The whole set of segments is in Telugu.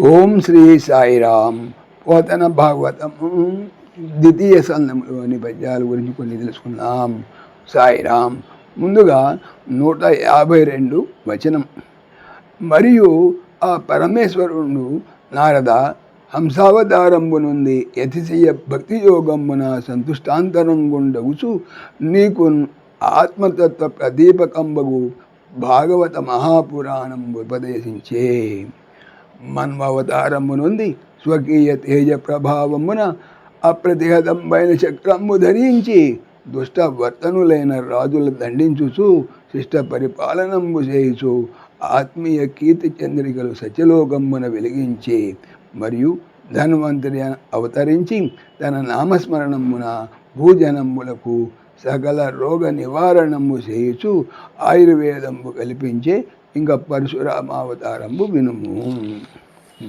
ఓం శ్రీ సాయిరామ్. పోతన భాగవతం ద్వితీయ సందంలోని పద్యాల గురించి కొన్ని తెలుసుకుందాం. సాయిరామ్. ముందుగా 152 వచనం. మరియు ఆ పరమేశ్వరుడు నారద, హంసావతారంబు నుండి యతిశయ భక్తి యోగమున సంతుష్టాంతరంగుండగుచు నీకు ఆత్మతత్వ ప్రదీపకంబగు భాగవత మహాపురాణం ఉపదేశించే. మన్వావతారము నుండి స్వకీయ తేజ ప్రభావమున అప్రతిహతంబైన చక్రము ధరించి దుష్ట వర్తనులైన రాజుల దండించుచు శిష్ట పరిపాలనంబు చేయుచు ఆత్మీయ కీర్తి చంద్రికలు సత్యలోకమున వెలిగించి మరియు ధన్వంతరి అవతరించి తన నామస్మరణమున భూజనములకు సకల రోగ నివారణము చేయుచు ఆయుర్వేదంబు కల్పించే ఇంకా పరశురామావతారంబు వినుము.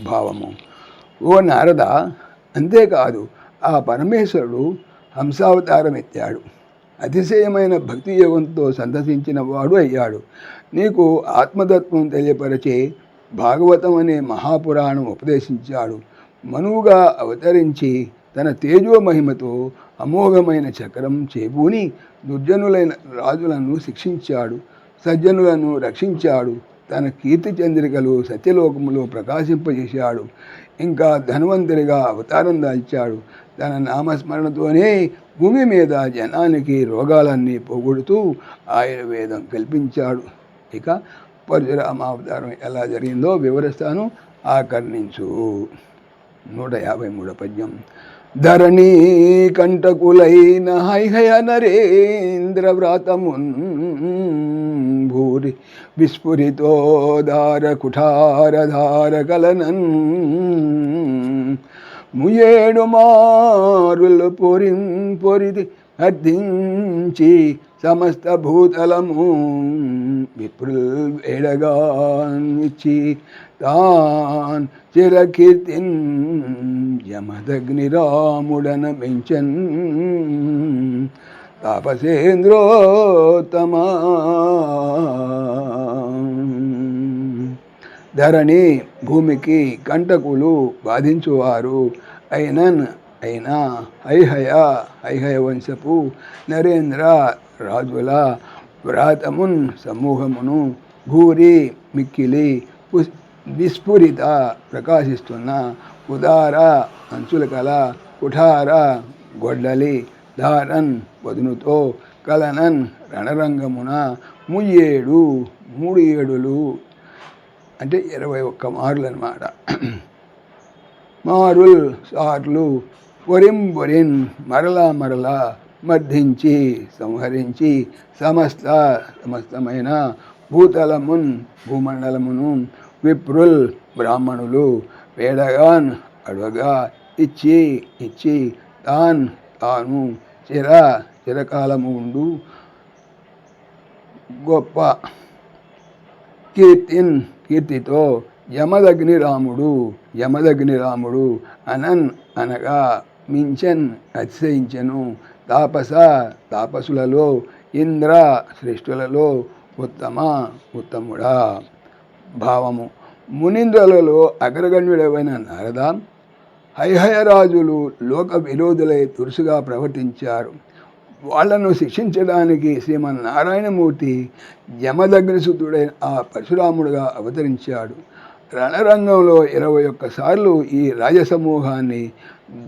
భావము. ఓ నారద, అంతేకాదు ఆ పరమేశ్వరుడు హంసావతారం ఎత్తాడు. అతిశయమైన భక్తి యోగంతో సంతసించిన వాడు అయ్యాడు. నీకు ఆత్మతత్వం తెలియపరచే భాగవతం అనే మహాపురాణం ఉపదేశించాడు. మనువుగా అవతరించి తన తేజోమహిమతో అమోఘమైన చక్రం చేబూని దుర్జనులైన రాజులను శిక్షించాడు, సజ్జనులను రక్షించాడు. తన కీర్తి చంద్రికలు సత్యలోకములో ప్రకాశింపజేశాడు. ఇంకా ధన్వంతరిగా అవతారం దాల్చాడు. తన నామస్మరణతోనే భూమి మీద జనానికి రోగాలన్నీ పోగొడుతూ ఆయుర్వేదం కల్పించాడు. ఇక పరశురామావతారం ఎలా జరిగిందో వివరిస్తాను, ఆకర్ణించు. 153 పద్యం. ధరణీ కంటకులైన హైహయ నరేంద్ర వ్రాతమున్ భూరి విస్ఫురితోదార కుఠారధార కలనన్ ముయేడు మారులు పొరిది అర్థించి సమస్త భూతలము విప్రుల్ వేడగానిచ్చి తాన్ చిరకీర్తిన్ యమదగ్నిరాముడన మెంచన్ తాపసేంద్రోత్తమా. ధరణి భూమికి కంటకులు బాధించువారు అయినా హైహయ వంశపు నరేంద్ర రాజుల వ్రాతమున్ సమూహమును భూరి మిక్కిలి విస్ఫురిత ప్రకాశిస్తున్న ఉదార అంచుల కల కుఠార గొడ్డలి ధారన్ వదునుతో కలనన్ రణరంగమున మూడు ఏడులు అంటే 21 మారులు అన్నమాట. మారుల్ సార్లు పొరిన్ మరలా మర్ధించి సంహరించి సమస్తమైన భూతలమున్ భూమండలమును విప్రుల్ బ్రాహ్మణులు వేడగాన్ అడవగా ఇచ్చి తాను చిరకాలము ఉండు గొప్ప కీర్తితో యమదగ్నిరాముడు అనగా మించన్ అతిశయించెను. తాపసులలో ఇంద్ర శ్రేష్ఠులలో ఉత్తముడా. భావము. మునీంద్రులలో అగ్రగణ్యుడైన నారద, హైహయరాజులు లోక విరోధులై తురుసుగా ప్రవర్తించారు. వాళ్లను శిక్షించడానికి శ్రీమన్నారాయణమూర్తి యమదగ్నిసుతుడైన ఆ పరశురాముడుగా అవతరించాడు. రణరంగంలో 21 సార్లు ఈ రాజసమూహాన్ని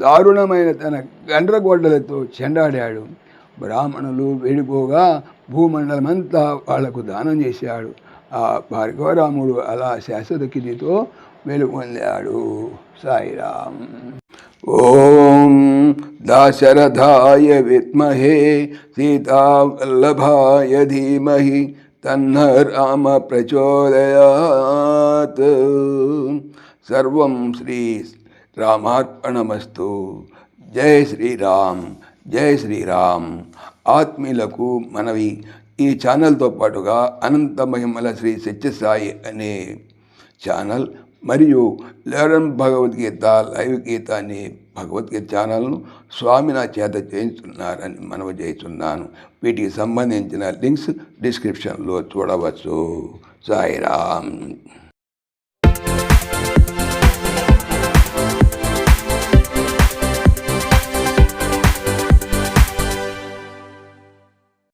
దారుణమైన తన గండ్రగొడ్డలతో చెండాడాడు. బ్రాహ్మణులు వేడిపోగా భూమండలమంతా వాళ్లకు దానం చేశాడు. ఆ భార్గవరాముడు అలా శాశ్వత కితితో వెలుగొందాడు. సాయిరామ్. ఓం దాశరథాయ విద్మహే సీతావల్లభాయ ధీమహి తన్న రామ ప్రచోదయాత్. సర్వం శ్రీ రామార్పణమస్తు. జై శ్రీరామ్, జై శ్రీరామ్. ఆత్మీయులకు మనవి, ఈ ఛానల్తో పాటుగా అనంత మహిమల శ్రీ సత్యసాయి అనే ఛానల్ మరియు లెర్న్ భగవద్గీత లైవ్ గీత అనే భగవద్గీత ఛానల్ను స్వామి నా చేత చేయించున్నారని మనవి చేస్తున్నాను. వీటికి సంబంధించిన లింక్స్ డిస్క్రిప్షన్లో చూడవచ్చు. సాయిరామ్.